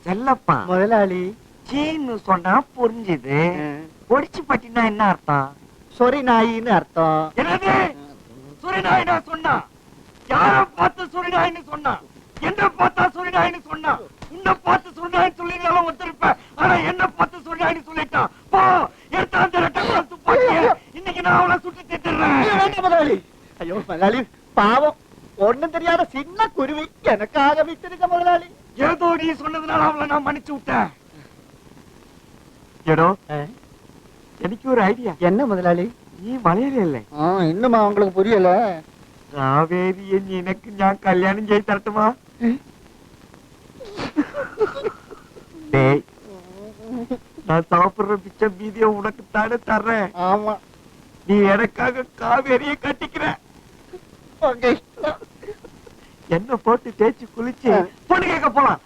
செல்லப்பா முதலாளி. சீன்னு சொன்னா புரிஞ்சுது. ஒடிச்சு பட்டினா என்ன அர்த்தம்? சொரி நாயின்னு அர்த்தம். என்னது சுரிநாயினா சொன்னா? யார பார்த்து சுரிநாயின்னு சொன்னா? என்ன பார்த்தா சுரிநாயின்னு சொன்னா? உன்னை பார்த்து சுரிநாயின்னு சொல்லிருந்தாலும் ஒத்துருப்ப. ஆனா என்ன பார்த்து சுரிநாயின்னு சொல்லிட்டான். போ எடுத்து அந்த ரெட்டை துப்பாக்கிய இன்னைக்கு நான் அவளை சுட்டு திட்டுறேன். முதலாளி. ஐயோ முதலாளி பாவம், ஒண்ணும் தெரியாத சின்ன குருவி எனக்காக விட்டுருக்க முதலாளி. ஏதோ நீ சொன்னதுனால அவளை நான் மன்னிச்சு விட்டேன். ஏடோ எனக்கு ஒரு ஐடியா. என்ன முதலாளி? நீ மலையில இல்லை. இன்னுமா உங்களுக்கு புரியல? காவேரிய எனக்கு நான் கல்யாணம் செய்து தரட்டுமா? டேய், நான் சாப்பிடுற பிச்சை மீதிய உனக்கு தானே தர்றேன். ஆமா, நீ எனக்காக காவேரிய கட்டிக்கிற. என்ன போட்டு தேய்ச்சி குளிச்சு பொண்ணு கேட்க போலாம்.